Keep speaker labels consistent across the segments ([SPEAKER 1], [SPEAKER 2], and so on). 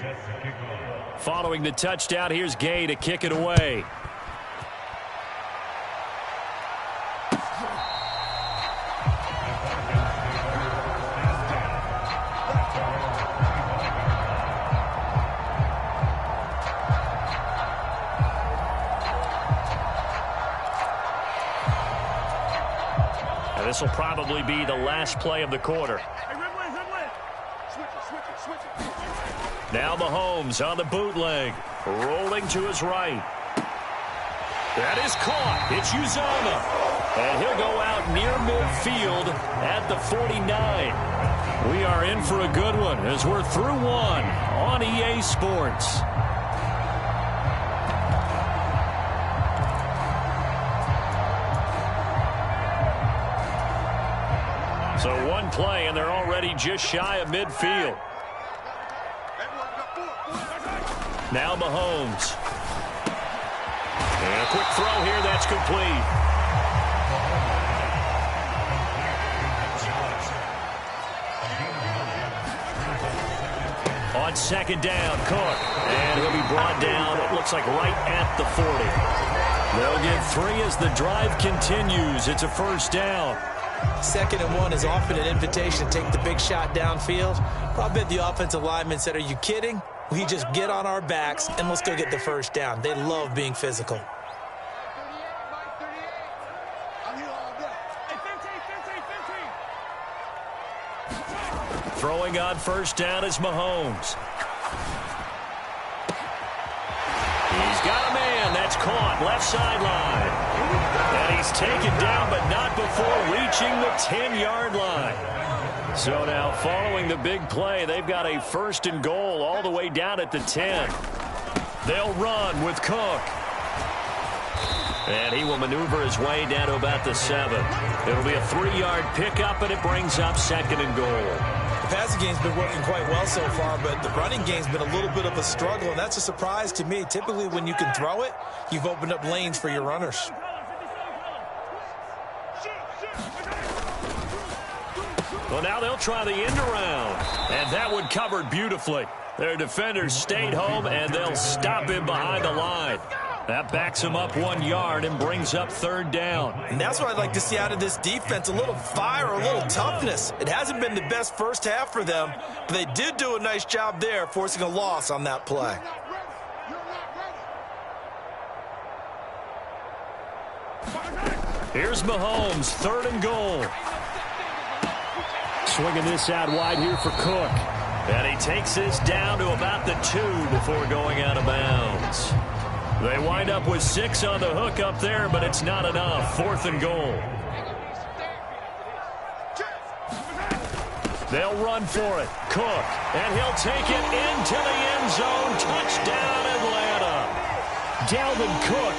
[SPEAKER 1] split. Following the touchdown, here's Gay to kick it away. And this will probably be the last play of the quarter. Now Mahomes on the bootleg, rolling to his right. That is caught. It's Uzoma. And he'll go out near midfield at the 49. We are in for a good one as we're through one on EA Sports. So one play, and they're already just shy of midfield. Now Mahomes. And a quick throw here, that's complete. On second down, Cook. And he'll be brought down, it looks like right at the 40. They'll get 3 as the drive continues. It's a first down.
[SPEAKER 2] 2nd and 1 is often an invitation to take the big shot downfield. I bet the offensive lineman said, are you kidding? We just get on our backs and let's go get the first down. They love being physical.
[SPEAKER 1] Throwing on first down is Mahomes. He's got a man. That's caught. Left sideline. And he's taken down, but not before reaching the 10-yard line. So now, following the big play, they've got a 1st and goal all the way down at the 10. They'll run with Cook. And he will maneuver his way down to about the 7. It'll be a 3-yard pickup, and it brings up 2nd and goal.
[SPEAKER 2] The passing game's been working quite well so far, but the running game's been a little bit of a struggle, and that's a surprise to me. Typically, when you can throw it, you've opened up lanes for your runners.
[SPEAKER 1] Well, now they'll try the end around, and that one covered beautifully. Their defenders stayed home, and they'll stop him behind the line. That backs him up 1 yard and brings up 3rd down.
[SPEAKER 2] And that's what I'd like to see out of this defense, a little fire, a little toughness. It hasn't been the best first half for them, but they did do a nice job there, forcing a loss on that play.
[SPEAKER 1] Here's Mahomes, 3rd and goal. Swinging this out wide here for Cook. And he takes this down to about the 2 before going out of bounds. They wind up with 6 on the hook up there, but it's not enough. 4th and goal. They'll run for it. Cook. And he'll take it into the end zone. Touchdown, Atlanta. Dalvin Cook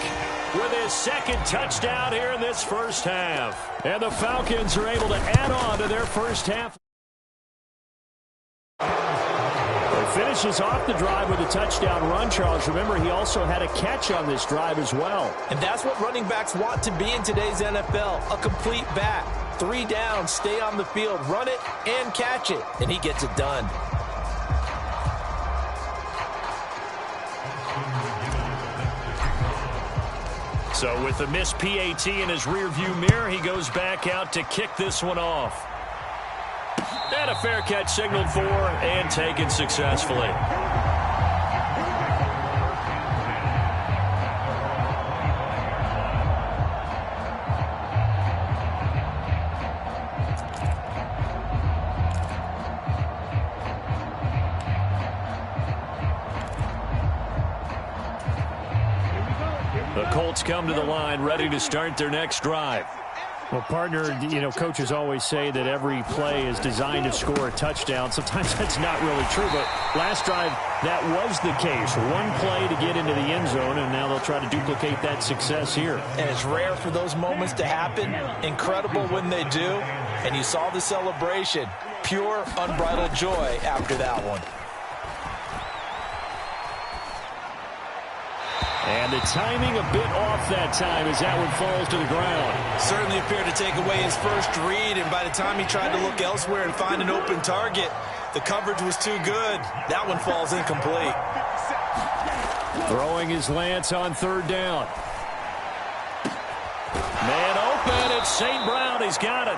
[SPEAKER 1] with his 2nd touchdown here in this first half. And the Falcons are able to add on to their first half. Finishes off the drive with a touchdown run, Charles. Remember, he also had a catch on this drive as well.
[SPEAKER 2] And that's what running backs want to be in today's NFL, a complete back. 3 down, stay on the field, run it, and catch it. And he gets it done.
[SPEAKER 1] So with the missed PAT in his rearview mirror, he goes back out to kick this one off. And a fair catch signaled for and taken successfully. The Colts come to the line ready to start their next drive.
[SPEAKER 3] Well, partner, coaches always say that every play is designed to score a touchdown. Sometimes that's not really true, but last drive, that was the case. 1 play to get into the end zone, and now they'll try to duplicate that success here.
[SPEAKER 2] And it's rare for those moments to happen. Incredible when they do. And you saw the celebration. Pure, unbridled joy after that one.
[SPEAKER 1] And the timing a bit off that time as that one falls to the ground.
[SPEAKER 2] Certainly appeared to take away his first read, and by the time he tried to look elsewhere and find an open target, The coverage was too good. That one falls incomplete.
[SPEAKER 3] Throwing his Lance on third down. Man open, it's St. Brown. He's got it.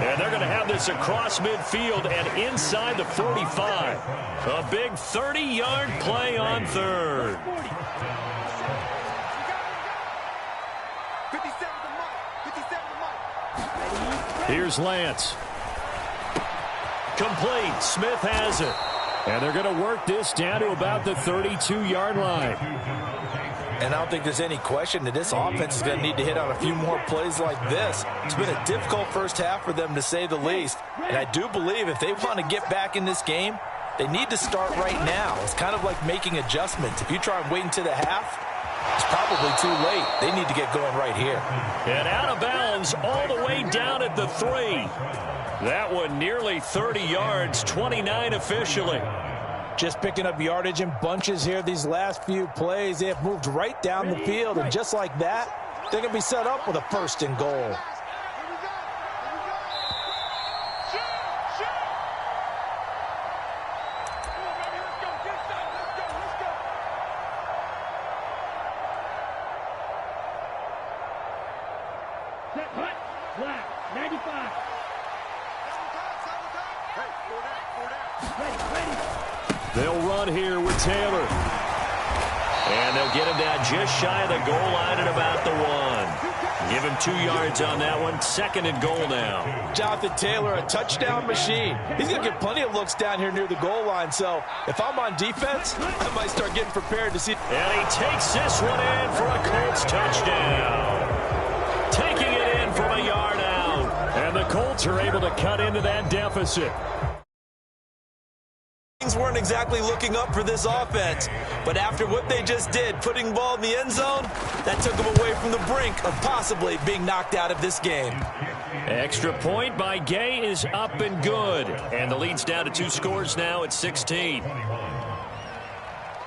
[SPEAKER 3] And they're going to have this across midfield and inside the 45. A big 30-yard play on third. Here's Lance. Complete. Smith has it. And they're going to work this down to about the 32-yard line.
[SPEAKER 2] And I don't think there's any question that this offense is going to need to hit on a few more plays like this. It's been a difficult first half for them, to say the least. And I do believe if they want to get back in this game, they need to start right now. It's kind of like making adjustments. If you try and wait until the half, it's probably too late. They need to get going right here.
[SPEAKER 3] And out of bounds all the way down at the 3. That one nearly 30 yards, 29 officially.
[SPEAKER 2] Just picking up yardage in bunches here these last few plays. They have moved right down the field, and just like that, they're going to be set up with a first and goal.
[SPEAKER 3] They'll run here with Taylor. And they'll get him down just shy of the goal line at about the 1. Give him 2 yards on that one. Second and goal now.
[SPEAKER 2] Jonathan Taylor, a touchdown machine. He's going to get plenty of looks down here near the goal line. So if I'm on defense, I might start getting prepared to see.
[SPEAKER 3] And he takes this one in for a Colts touchdown. Taking it in from a yard out. And the Colts are able to cut into that deficit.
[SPEAKER 2] Things weren't exactly looking up for this offense, but after what they just did, putting the ball in the end zone, that took them away from the brink of possibly being knocked out of this game.
[SPEAKER 3] Extra point by Gay is up and good, and the lead's down to 2 scores now at 16.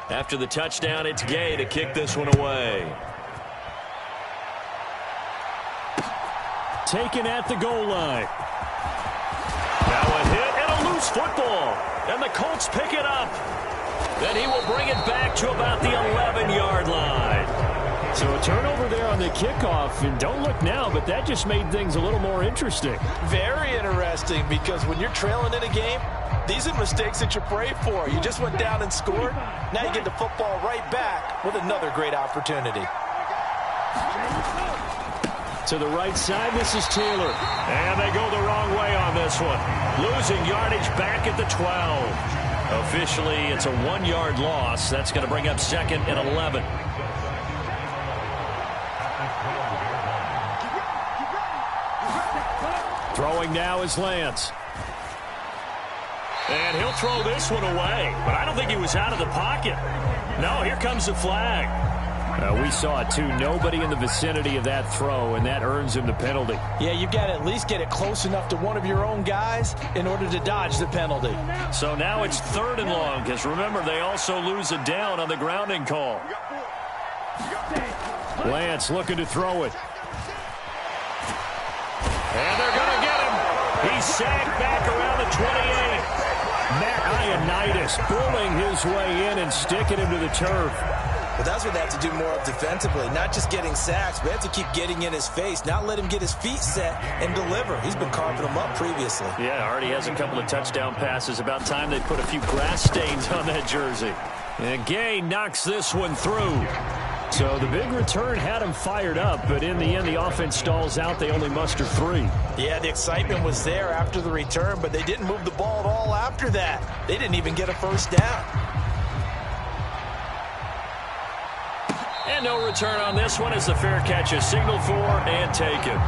[SPEAKER 3] After the touchdown, it's Gay to kick this one away. Taken at the goal line. Now a hit and a loose football. And the Colts pick it up. Then he will bring it back to about the 11-yard line. So a turnover there on the kickoff. And don't look now, but that just made things a little more interesting.
[SPEAKER 2] Very interesting, because when you're trailing in a game, these are mistakes that you pray for. You just went down and scored. Now you get the football right back with another great opportunity.
[SPEAKER 3] To the right side, this is Taylor. And they go the wrong way on this one. Losing yardage back at the 12. Officially, it's a 1-yard loss. That's going to bring up second and 11. Throwing now is Lance. And he'll throw this one away. But I don't think he was out of the pocket. No, here comes the flag. We saw it, too. Nobody in the vicinity of that throw, and that earns him the penalty.
[SPEAKER 2] Yeah, you've got to at least get it close enough to one of your own guys in order to dodge the penalty.
[SPEAKER 3] So now it's 3rd and long, because remember, they also lose a down on the grounding call. Lance looking to throw it. And they're going to get him. He's sagged back around the 28. Matt Ioannidis pulling his way in and sticking him to the turf.
[SPEAKER 2] But that's what they have to do more of defensively, not just getting sacks, but they have to keep getting in his face, not let him get his feet set and deliver. He's been carving them up previously.
[SPEAKER 3] Yeah, already has a couple of touchdown passes. About time they put a few grass stains on that jersey. And Gay knocks this one through. So the big return had him fired up, but in the end, the offense stalls out. They only muster 3.
[SPEAKER 2] Yeah, the excitement was there after the return, but they didn't move the ball at all after that. They didn't even get a first down.
[SPEAKER 3] And no return on this one as the fair catch is signaled for and taken.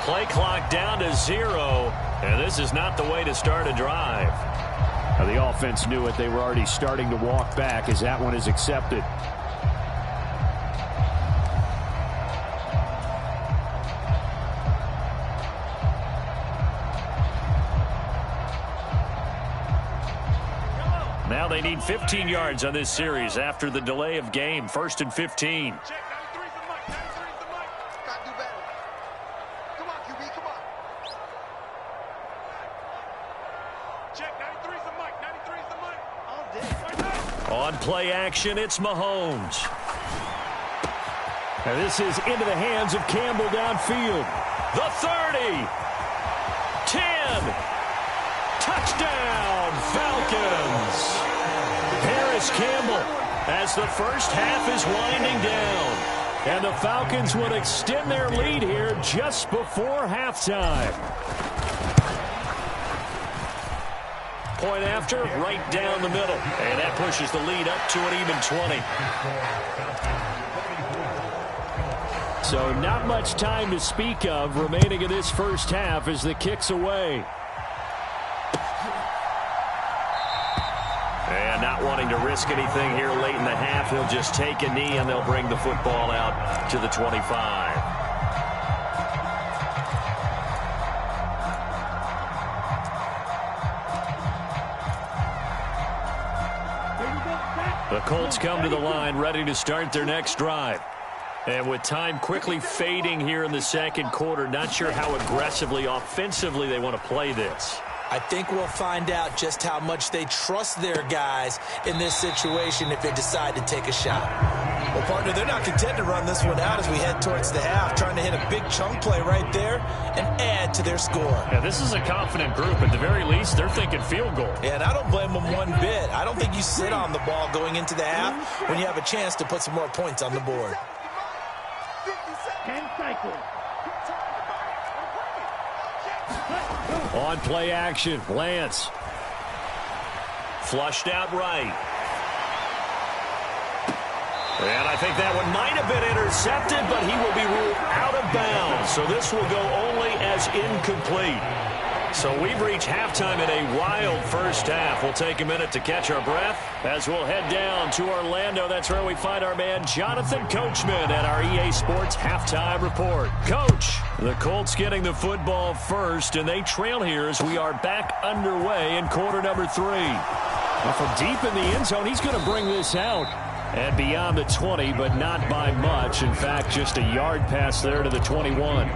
[SPEAKER 1] Play clock down to 0, and this is not the way to start a drive.
[SPEAKER 3] Now, the offense knew it. They were already starting to walk back as that one is accepted.
[SPEAKER 1] Now they need 15 yards on this series after the delay of game. 1st and 15. On play action, it's Mahomes.
[SPEAKER 3] Now this is into the hands of Campbell downfield.
[SPEAKER 1] The 30. 10. Touchdown, Falcons. Harris Campbell as the first half is winding down.
[SPEAKER 3] And the Falcons would extend their lead here just before halftime.
[SPEAKER 1] Point after, right down the middle. And that pushes the lead up to an even 20.
[SPEAKER 3] So not much time to speak of remaining in this first half as the kick's away.
[SPEAKER 1] And not wanting to risk anything here late in the half, he'll just take a knee and they'll bring the football out to the 25. The Colts come to the line ready to start their next drive. And with time quickly fading here in the second quarter, not sure how aggressively, offensively they want to play this.
[SPEAKER 2] I think we'll find out just how much they trust their guys in this situation if they decide to take a shot. Well, partner, they're not content to run this one out as we head towards the half, trying to hit a big chunk play right there and add to their score.
[SPEAKER 1] Yeah, this is a confident group. At the very least, they're thinking field goal.
[SPEAKER 2] Yeah, and I don't blame them one bit. I don't think you sit on the ball going into the half when you have a chance to put some more points on the board.
[SPEAKER 4] 10 cycles.
[SPEAKER 3] On play action, Lance.
[SPEAKER 1] Flushed out right. And I think that one might have been intercepted, but he will be ruled out of bounds. So this will go only as incomplete. So we've reached halftime in a wild first half. We'll take a minute to catch our breath as we'll head down to Orlando. That's where we find our man Jonathan Coachman at our EA Sports Halftime Report. Coach, the Colts getting the football first, and they trail here as we are back underway in quarter number 3.
[SPEAKER 3] Well, from deep in the end zone, he's going to bring this out. And beyond the 20, but not by much. In fact, just a yard pass there to the 21.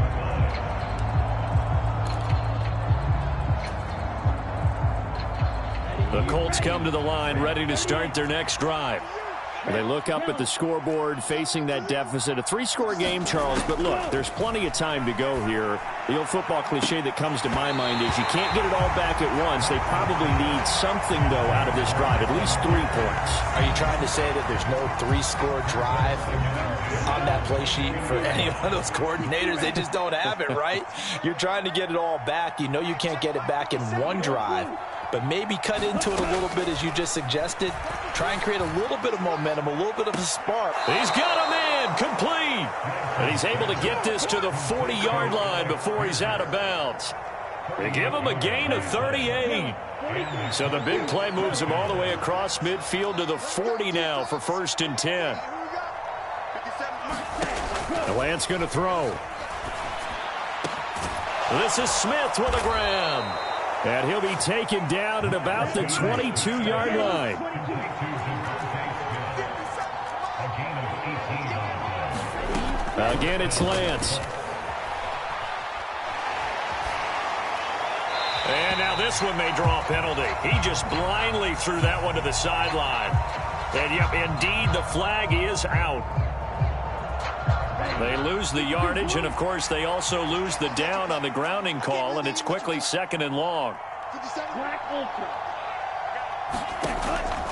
[SPEAKER 1] The Colts come to the line ready to start their next drive.
[SPEAKER 3] They look up at the scoreboard facing that deficit. A 3-score game, Charles, but look, there's plenty of time to go here. The old football cliche that comes to my mind is you can't get it all back at once. They probably need something, though, out of this drive, at least 3 points.
[SPEAKER 2] Are you trying to say that there's no 3-score drive on that play sheet for any one of those coordinators? They just don't have it, right? You're trying to get it all back. You know you can't get it back in one drive. But maybe cut into it a little bit as you just suggested. Try and create a little bit of momentum, a little bit of a spark.
[SPEAKER 1] He's got a man complete. And he's able to get this to the 40-yard line before he's out of bounds. They give him a gain of 38. So the big play moves him all the way across midfield to the 40 now for 1st and 10.
[SPEAKER 3] The Lance going to throw.
[SPEAKER 1] This is Smith with a grab.
[SPEAKER 3] And he'll be taken down at about the 22-yard line. Again, it's Lance.
[SPEAKER 1] And now this one may draw a penalty. He just blindly threw that one to the sideline. And, yep, indeed, the flag is out. They lose the yardage, and, of course, they also lose the down on the grounding call, and it's quickly 2nd and long.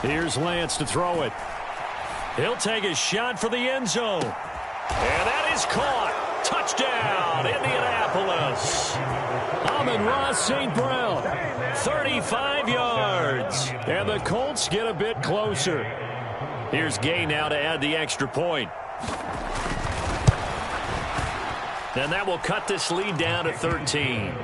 [SPEAKER 3] Here's Lance to throw it.
[SPEAKER 1] He'll take a shot for the end zone. And that is caught. Touchdown, Indianapolis.
[SPEAKER 3] Amon-Ra St. Brown.
[SPEAKER 1] 35 yards.
[SPEAKER 3] And the Colts get a bit closer.
[SPEAKER 1] Here's Gay now to add the extra point. And that will cut this lead down to 13.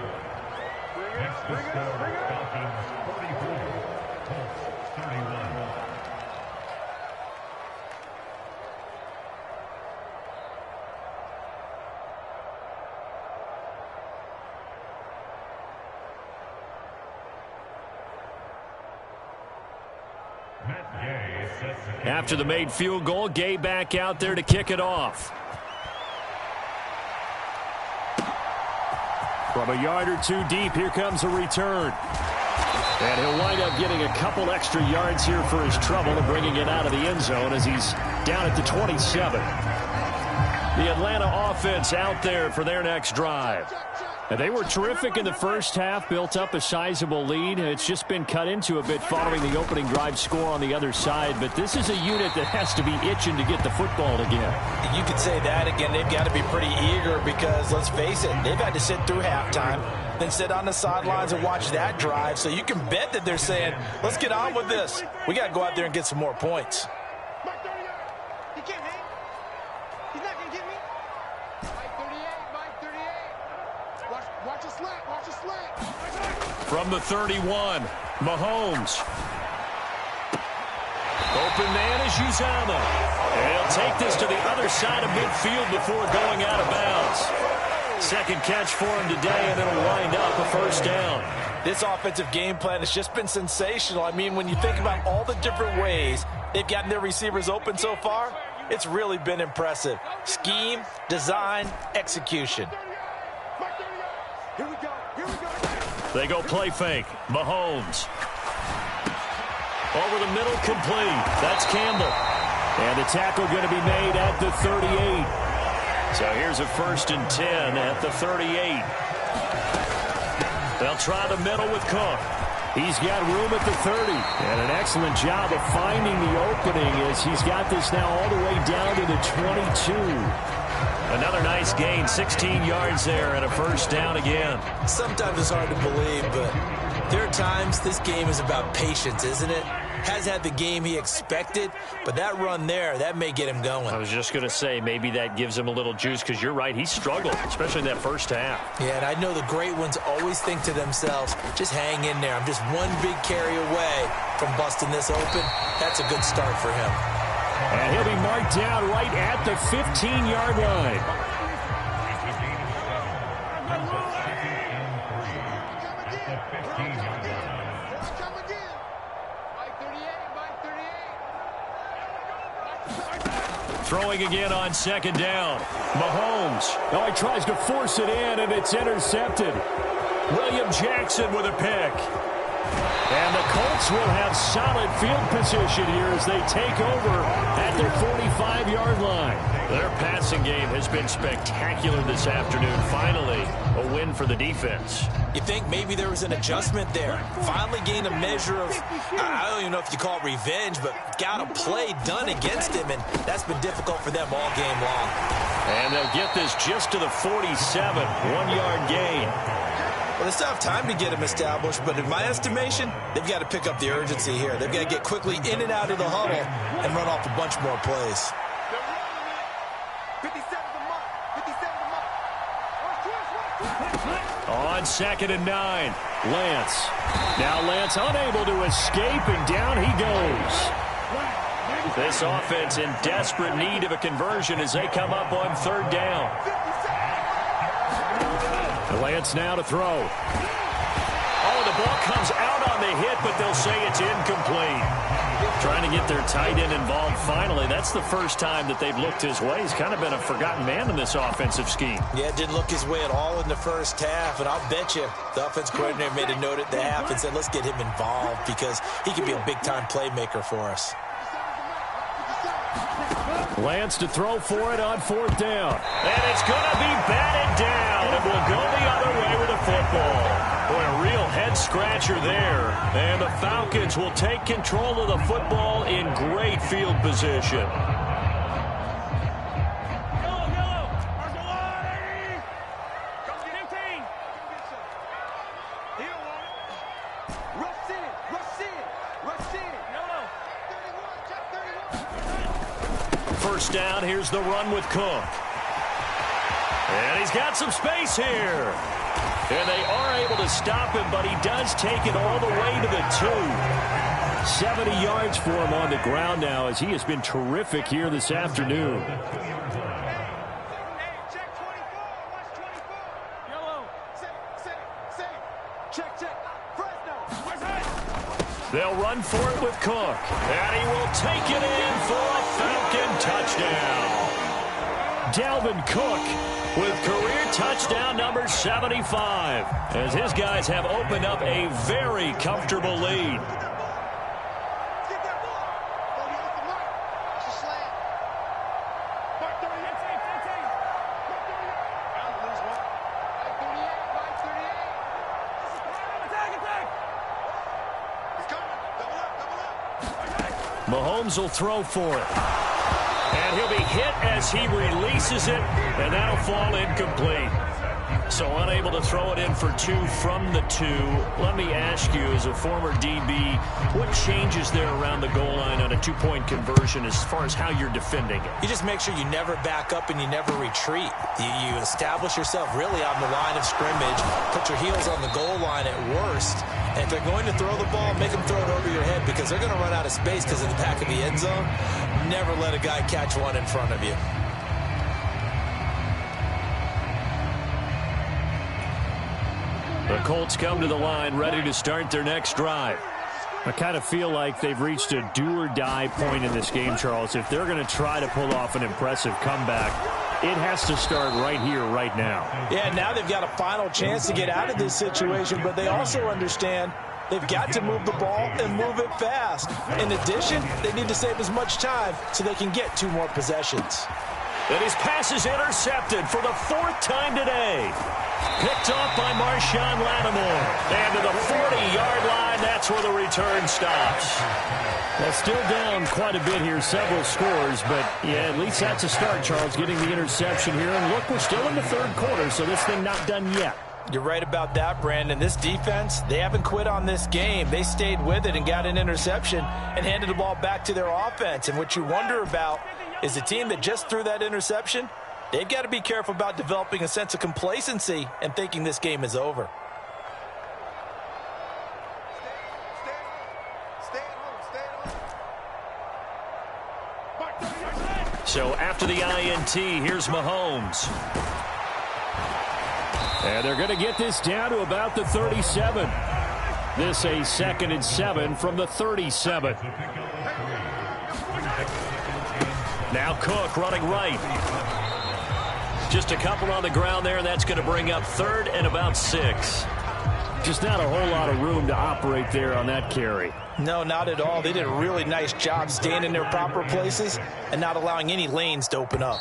[SPEAKER 1] After the made field goal, Gay back out there to kick it off. From a yard or two deep, here comes a return. And he'll wind up getting a couple extra yards here for his trouble and bringing it out of the end zone as he's down at the 27. The Atlanta offense out there for their next drive. And they were terrific in the first half, built up a sizable lead. It's just been cut into a bit following the opening drive score on the other side. But this is a unit that has to be itching to get the football again.
[SPEAKER 2] You could say that again. They've got to be pretty eager because, let's face it, they've had to sit through halftime, then sit on the sidelines and watch that drive. So you can bet that they're saying, let's get on with this. We got to go out there and get some more points.
[SPEAKER 4] He can't hang. He's not going to get me. Mike 38, Mike 38. Watch a slant, watch a slant.
[SPEAKER 1] From the 31, Mahomes. Open man is Uzama. And he'll take this to the other side of midfield before going out of bounds. Second catch for him today, and it'll wind up a first down.
[SPEAKER 2] This offensive game plan has just been sensational. I mean, when you think about all the different ways they've gotten their receivers open so far, it's really been impressive. Scheme, design, execution.
[SPEAKER 4] Here we go, here we go.
[SPEAKER 1] They go play fake. Mahomes. Over the middle, complete. That's Campbell. And the tackle going to be made at the 38. So here's a 1st and 10 at the 38. They'll try the middle with Cook. He's got room at the 30. And an excellent job of finding the opening as he's got this now all the way down to the 22. Another nice gain, 16 yards there and a first down again.
[SPEAKER 2] Sometimes it's hard to believe, but there are times this game is about patience, isn't it? Has had the game he expected, but that run there, that may get him going.
[SPEAKER 1] I was just going to say, maybe that gives him a little juice, because you're right, he struggled, especially in that first half.
[SPEAKER 2] Yeah, and I know the great ones always think to themselves, just hang in there. I'm just one big carry away from busting this open. That's a good start for him.
[SPEAKER 3] And he'll be marked down right at the 15-yard line.
[SPEAKER 1] Throwing again on second down. Mahomes.
[SPEAKER 3] Now he tries to force it in, and it's intercepted.
[SPEAKER 1] William Jackson with a pick.
[SPEAKER 3] And the Colts will have solid field position here as they take over at their 45-yard line.
[SPEAKER 1] Their passing game has been spectacular this afternoon. Finally, a win for the defense.
[SPEAKER 2] You think maybe there was an adjustment there. Finally gained a measure of, I don't even know if you call it revenge, but got a play done against him, and that's been difficult for them all game long.
[SPEAKER 1] And they'll get this just to the 47, 1-yard gain.
[SPEAKER 2] Well, they still have time to get him established, but in my estimation, they've got to pick up the urgency here. They've got to get quickly in and out of the huddle and run off a bunch more plays.
[SPEAKER 4] 57's a mark. 57's a mark.
[SPEAKER 1] On 2nd and 9, Lance.
[SPEAKER 3] Now Lance unable to escape, and down he goes.
[SPEAKER 1] This offense in desperate need of a conversion as they come up on 3rd down.
[SPEAKER 3] Lance now to throw.
[SPEAKER 1] Oh, the ball comes out on the hit, but they'll say it's incomplete. Trying to get their tight end involved finally. That's the first time that they've looked his way. He's kind of been a forgotten man in this offensive scheme.
[SPEAKER 2] Yeah, it didn't look his way at all in the first half, and I'll bet you the offense coordinator made a note at the half and said, let's get him involved because he can be a big-time playmaker for us.
[SPEAKER 3] Lance to throw for it on 4th down.
[SPEAKER 1] And it's going to be batted down. It will go the other way with the football. Boy, a real head-scratcher there. And the Falcons will take control of the football in great field position. First down, here's the run with Cook. And he's got some space here. And they are able to stop him, but he does take it all the way to the 2. 70 yards for him on the ground now as he has been terrific here this afternoon. They'll run for it with Cook. And he will take it in for a Falcon touchdown. Dalvin Cook with career touchdown number 75 as his guys have opened up a very comfortable lead. Mahomes will throw for it. And he'll be hit as he releases it, and that'll fall incomplete. So unable to throw it in for 2 from the 2. Let me ask you, as a former DB, what changes there around the goal line on a 2-point conversion as far as how you're defending it?
[SPEAKER 2] You just make sure you never back up and you never retreat. You establish yourself really on the line of scrimmage, put your heels on the goal line at worst, and if they're going to throw the ball, make them throw it over your head because they're going to run out of space because of the back of the end zone. Never let a guy catch one in front of you.
[SPEAKER 1] The Colts come to the line ready to start their next drive.
[SPEAKER 3] I kind of feel like they've reached a do-or-die point in this game, Charles. If they're going to try to pull off an impressive comeback, it has to start right here, right now.
[SPEAKER 2] Yeah, now they've got a final chance to get out of this situation, but they also understand they've got to move the ball and move it fast. In addition, they need to save as much time so they can get 2 more possessions.
[SPEAKER 1] And his pass is intercepted for the 4th time today. Picked off by Marshawn Lattimore. And to the 40-yard line, that's where the return stops.
[SPEAKER 3] Well, still down quite a bit here, several scores, but yeah, at least that's a start, Charles, getting the interception here. And look, we're still in the 3rd quarter, so this thing not done yet.
[SPEAKER 2] You're right about that, Brandon. This defense, they haven't quit on this game. They stayed with it and got an interception and handed the ball back to their offense. And what you wonder about is the team that just threw that interception, they've got to be careful about developing a sense of complacency and thinking this game is over.
[SPEAKER 1] So after the INT, here's Mahomes.
[SPEAKER 3] And they're going to get this down to about the 37. This a 2nd and 7 from the 37.
[SPEAKER 1] Now Cook running right. Just a couple on the ground there, and that's going to bring up 3rd and about 6.
[SPEAKER 3] Just not a whole lot of room to operate there on that carry.
[SPEAKER 2] No, not at all. They did a really nice job staying in their proper places and not allowing any lanes to open up.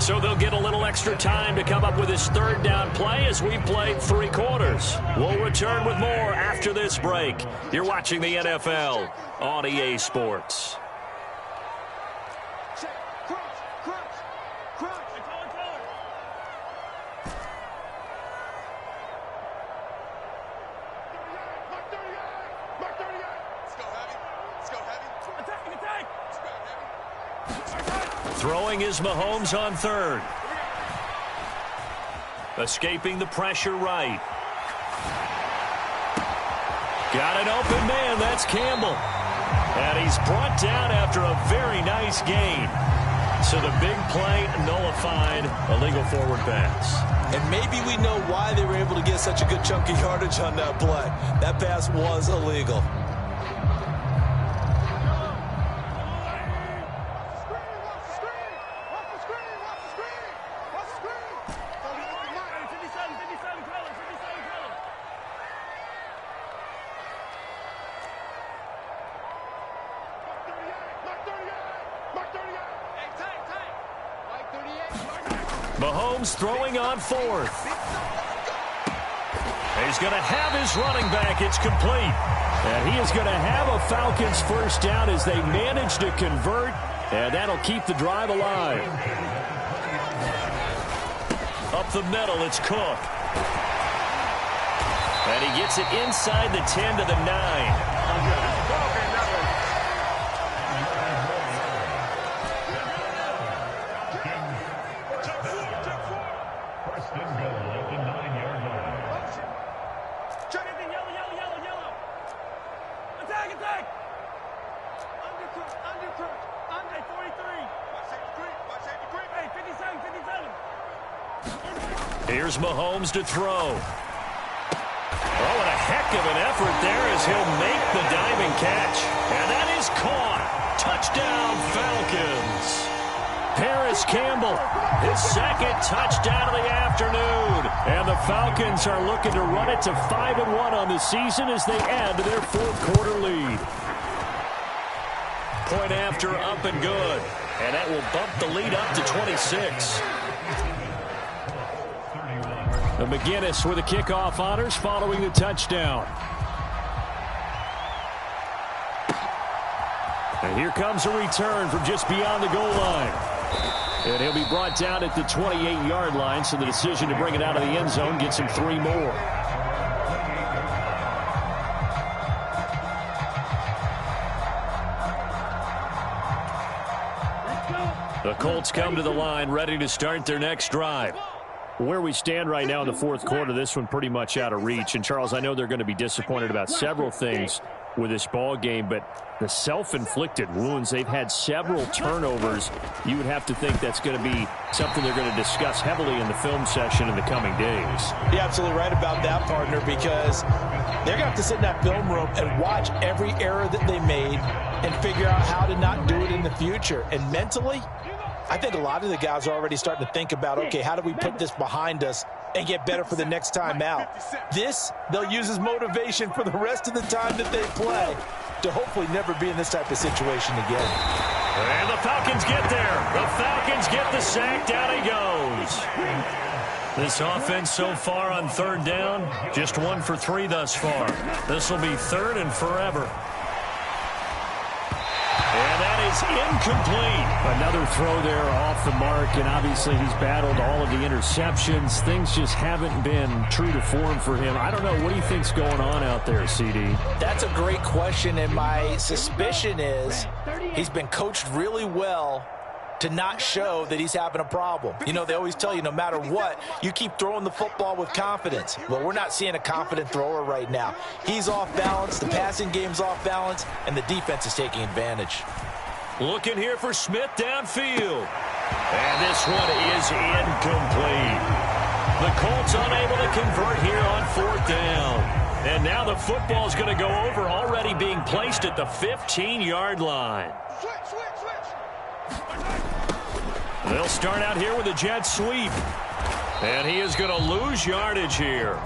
[SPEAKER 1] So they'll get a little extra time to come up with this 3rd down play as we've played 3 quarters. We'll return with more after this break. You're watching the NFL on EA Sports. Throwing is Mahomes on 3rd. Escaping the pressure right. Got an open man. That's Campbell. And he's brought down after a very nice gain. So the big play nullified, a legal forward pass.
[SPEAKER 2] And maybe we know why they were able to get such a good chunk of yardage on that play. That pass was illegal.
[SPEAKER 1] Mahomes throwing on 4th. He's going to have his running back. It's complete.
[SPEAKER 3] And he is going to have a Falcons 1st down as they manage to convert, and that'll keep the drive alive.
[SPEAKER 1] Up the middle, it's Cook. And he gets it inside the 10 to the 9. Here's Mahomes to throw. Oh, and a heck of an effort there as he'll make the diving catch. And that is caught. Touchdown, Falcons. Paris Campbell, his second touchdown of the afternoon. And the Falcons are looking to run it to 5-1 on the season as they add to their fourth-quarter lead. Point after, up and good. And that will bump the lead up to 26. McGinnis with the kickoff honors following the touchdown. And here comes a return from just beyond the goal line. And he'll be brought down at the 28-yard line, so the decision to bring it out of the end zone gets him 3 more. The Colts come to the line, ready to start their next drive. Where we stand right now in the fourth quarter, this one pretty much out of reach. And, Charles, I know they're going to be disappointed about several things with this ball game, but the self-inflicted wounds, they've had several turnovers. You would have to think that's going to be something they're going to discuss heavily in the film session in the coming days.
[SPEAKER 2] You're absolutely right about that, partner, because they're going to have to sit in that film room and watch every error that they made and figure out how to not do it in the future. And mentally, I think a lot of the guys are already starting to think about, okay, how do we put this behind us and get better for the next time out? This, they'll use as motivation for the rest of the time that they play to hopefully never be in this type of situation again.
[SPEAKER 1] And the Falcons get there. The Falcons get the sack. Down he goes. This offense so far on third down, just 1 for 3 thus far. This will be third and forever. And that is incomplete.
[SPEAKER 3] Another throw there off the mark, and obviously he's battled all of the interceptions. Things just haven't been true to form for him. I don't know. What do you think's going on out there, CD?
[SPEAKER 2] That's a great question, and my suspicion is he's been coached really well to not show that he's having a problem. You know, they always tell you no matter what, you keep throwing the football with confidence. Well, we're not seeing a confident thrower right now. He's off balance, the passing game's off balance, and the defense is taking advantage.
[SPEAKER 1] Looking here for Smith downfield. And this one is incomplete. The Colts unable to convert here on fourth down. And now the football's going to go over, already being placed at the 15-yard line. They'll start out here with a jet sweep. And he is going to lose yardage here.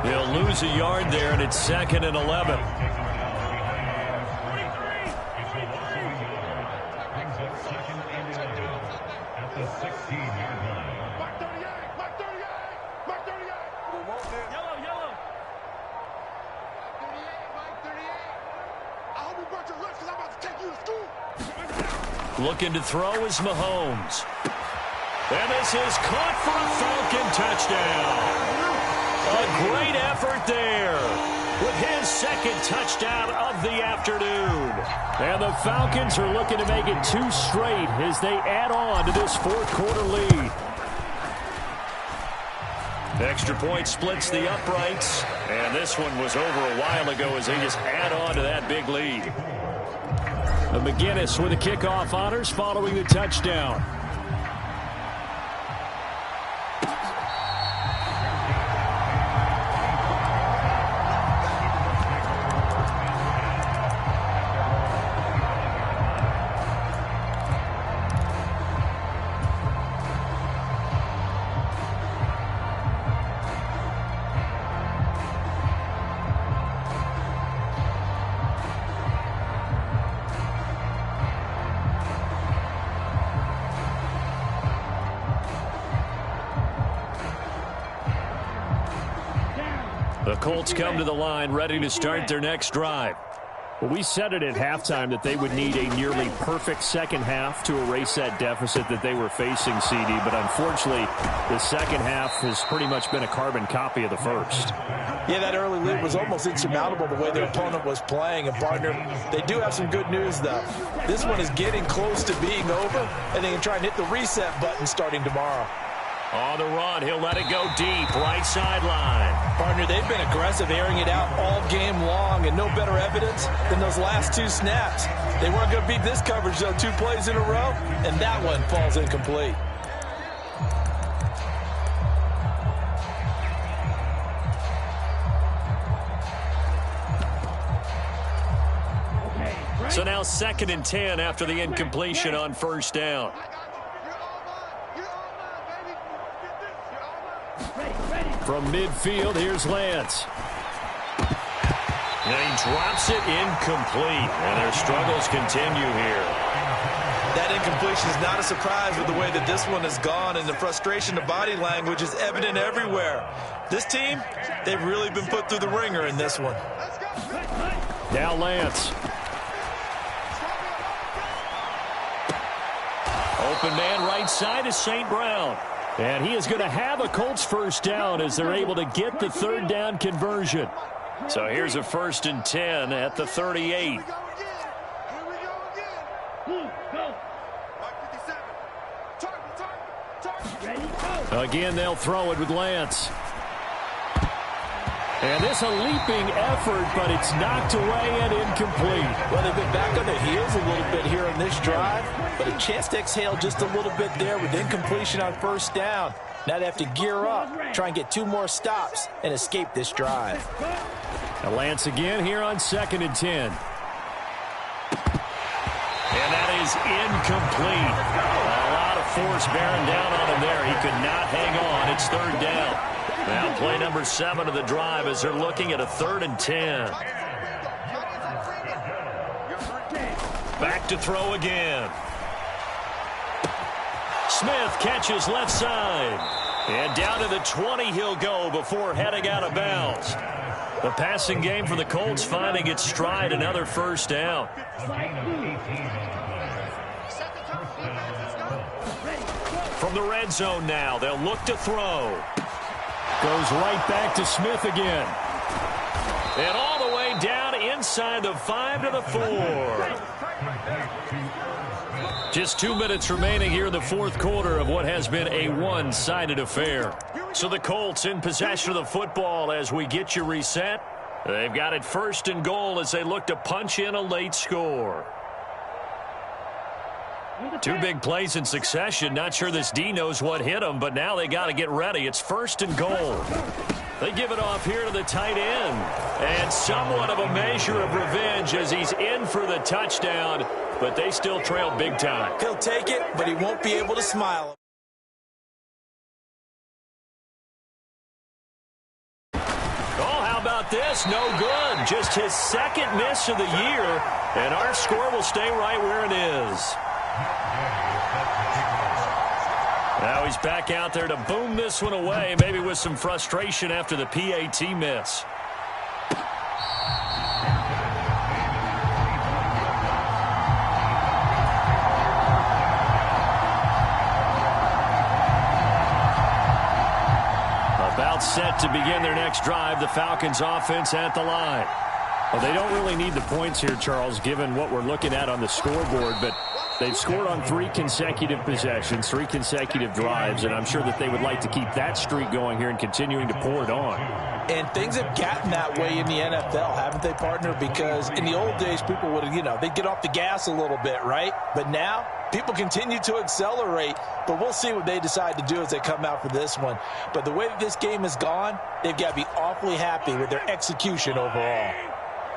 [SPEAKER 1] He'll lose a yard there, and it's 2nd and 11. Looking to throw is Mahomes. And this is caught for a Falcon touchdown. A great effort there with his second touchdown of the afternoon. And the Falcons are looking to make it 2 straight as they add on to this fourth-quarter lead. Extra point splits the uprights. And this one was over a while ago as they just add on to that big lead. McGinnis with the kickoff honors following the touchdown. The Colts come to the line ready to start their next drive. Well, we said it at halftime that they would need a nearly perfect second half to erase that deficit that they were facing, CD. But unfortunately, the second half has pretty much been a carbon copy of the first.
[SPEAKER 2] Yeah, that early lead was almost insurmountable the way their opponent was playing. And, partner, they do have some good news, though. This one is getting close to being over, and they can try and hit the reset button starting tomorrow.
[SPEAKER 1] On the run, he'll let it go deep, right sideline.
[SPEAKER 2] Partner, they've been aggressive, airing it out all game long, and no better evidence than those last 2 snaps. They weren't going to beat this coverage, though, 2 plays in a row, and that one falls incomplete.
[SPEAKER 1] So now 2nd and 10 after the incompletion on first down.
[SPEAKER 3] From midfield, here's Lance.
[SPEAKER 1] And he drops it incomplete. And their struggles continue here.
[SPEAKER 2] That incompletion is not a surprise with the way that this one has gone, and the frustration, the body language is evident everywhere. This team, they've really been put through the ringer in this one.
[SPEAKER 3] Now Lance.
[SPEAKER 1] Open man right side is St. Brown.
[SPEAKER 3] And he is going to have a Colts first down as they're able to get the 3rd down conversion.
[SPEAKER 1] So here's a 1st and 10 at the 38.
[SPEAKER 3] Again, they'll throw it with Lance. And this a leaping effort, but it's knocked away and incomplete.
[SPEAKER 2] Well, they've been back on their heels a little bit here on this drive, but a chance to exhale just a little bit there with incompletion on first down. Now they have to gear up, try and get 2 more stops, and escape this drive.
[SPEAKER 3] Now Lance again here on 2nd and 10.
[SPEAKER 1] And that is incomplete. A lot of force bearing down on him there. He could not hang on. It's 3rd down. Now play number 7 of the drive as they're looking at a 3rd and 10. Back to throw again. Smith catches left side. And down to the 20 he'll go before heading out of bounds. The passing game for the Colts finding its stride, another first down. From the red zone now, they'll look to throw.
[SPEAKER 3] Goes right back to Smith again.
[SPEAKER 1] And all the way down inside the 5 to the 4. Just 2 minutes remaining here in the 4th quarter of what has been a one-sided affair. So the Colts in possession of the football as we get you reset. They've got it 1st and goal as they look to punch in a late score. 2 big plays in succession. Not sure this D knows what hit them, but now they got to get ready. It's 1st and goal. They give it off here to the tight end. And somewhat of a measure of revenge as he's in for the touchdown, but they still trail big time.
[SPEAKER 2] He'll take it, but he won't be able to smile.
[SPEAKER 1] Oh, how about this? No good. Just his 2nd miss of the year, and our score will stay right where it is. Now he's back out there to boom this one away, maybe with some frustration after the PAT miss. About set to begin their next drive, the Falcons offense at the line.
[SPEAKER 3] Well, they don't really need the points here, Charles, given what we're looking at on the scoreboard, but they've scored on 3 consecutive possessions, 3 consecutive drives, and I'm sure that they would like to keep that streak going here and continuing to pour it on.
[SPEAKER 2] And things have gotten that way in the NFL, haven't they, partner? Because in the old days, people would, they'd get off the gas a little bit, right? But now, people continue to accelerate, but we'll see what they decide to do as they come out for this one. But the way that this game has gone, they've got to be awfully happy with their execution overall.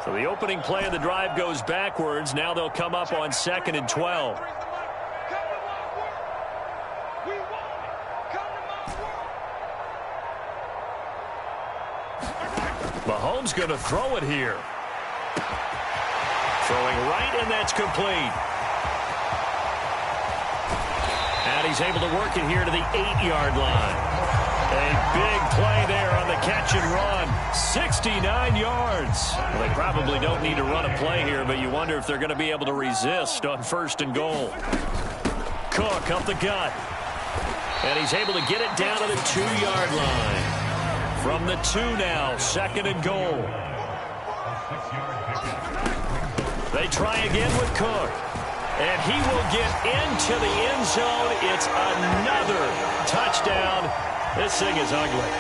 [SPEAKER 1] So the opening play of the drive goes backwards. Now they'll come up on 2nd and 12. Mahomes going to throw it here. Throwing right, and that's complete. And he's able to work it here to the 8-yard line. A big play there on the catch and run. 69 yards. Well, they probably don't need to run a play here, but you wonder if they're going to be able to resist on 1st and goal. Cook up the gut. And he's able to get it down to the 2-yard line. From the 2 now, 2nd and goal. They try again with Cook. And he will get into the end zone. It's another touchdown. This thing is ugly.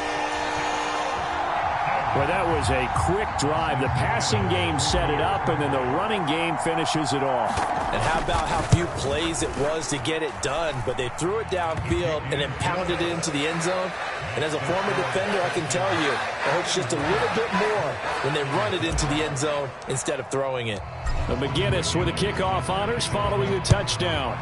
[SPEAKER 3] Well, that was a quick drive. The passing game set it up, and then the running game finishes it off.
[SPEAKER 2] And how about how few plays it was to get it done, but they threw it downfield and then pounded it into the end zone. And as a former defender, I can tell you, it hurts just a little bit more when they run it into the end zone instead of throwing it.
[SPEAKER 3] The McGinnis with the kickoff honors following the touchdown.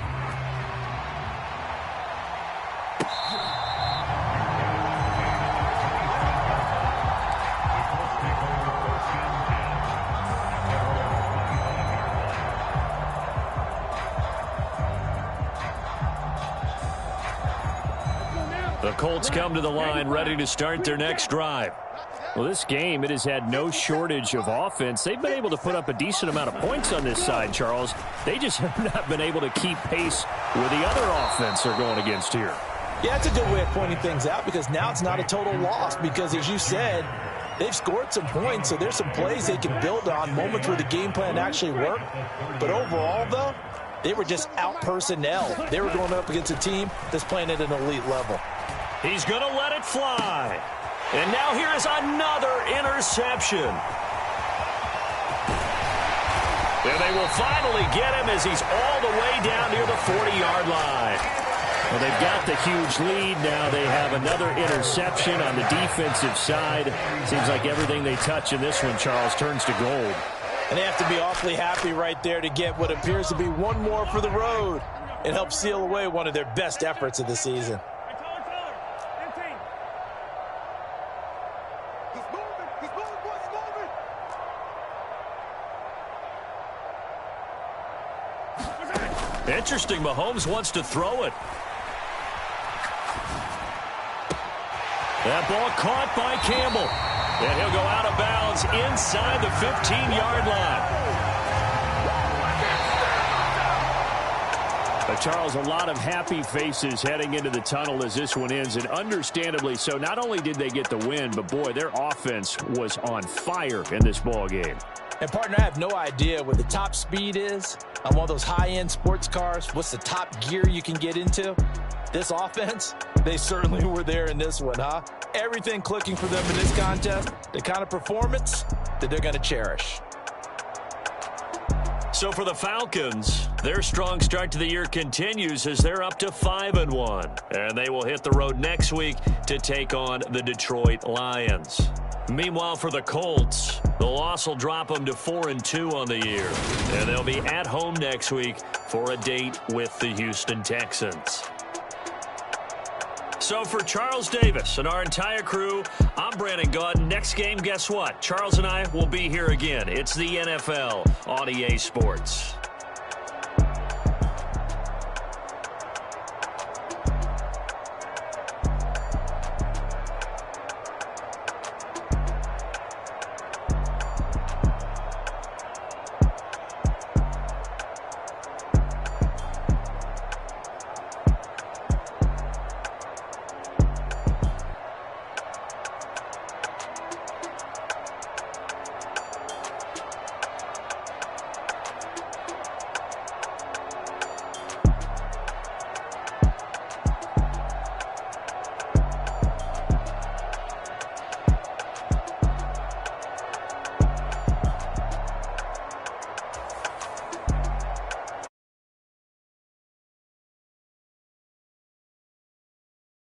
[SPEAKER 3] The Colts come to the line ready to start their next drive. Well, this game, it has had no shortage of offense. They've been able to put up a decent amount of points on this side, Charles. They just have not been able to keep pace with the other offense they're going against here.
[SPEAKER 2] Yeah, it's a good way of pointing things out because now it's not a total loss because, as you said, they've scored some points, so there's some plays they can build on, moments where the game plan actually worked. But overall, though, they were just out-personnel. They were going up against a team that's playing at an elite level.
[SPEAKER 1] He's going to let it fly. And now here is another interception. And they will finally get him as he's all the way down near the 40-yard line.
[SPEAKER 3] Well, they've got the huge lead. Now they have another interception on the defensive side. Seems like everything they touch in this one, Charles, turns to gold.
[SPEAKER 2] And they have to be awfully happy right there to get what appears to be one more for the road and help seal away one of their best efforts of the season.
[SPEAKER 1] Interesting, Mahomes wants to throw it. That ball caught by Campbell. And he'll go out of bounds inside the 15-yard line.
[SPEAKER 3] But Charles, a lot of happy faces heading into the tunnel as this one ends, and understandably so. Not only did they get the win, but boy, their offense was on fire in this ball game.
[SPEAKER 2] And, partner, I have no idea what the top speed is on one of those high-end sports cars. What's the top gear you can get into? This offense, they certainly were there in this one, huh? Everything clicking for them in this contest, the kind of performance that they're going to cherish.
[SPEAKER 1] So for the Falcons, their strong start to the year continues as they're up to 5-1. And they will hit the road next week to take on the Detroit Lions. Meanwhile, for the Colts, the loss will drop them to 4-2 on the year. And they'll be at home next week for a date with the Houston Texans. So for Charles Davis and our entire crew, I'm Brandon Gaudin. Next game, guess what? Charles and I will be here again. It's the NFL on EA Sports.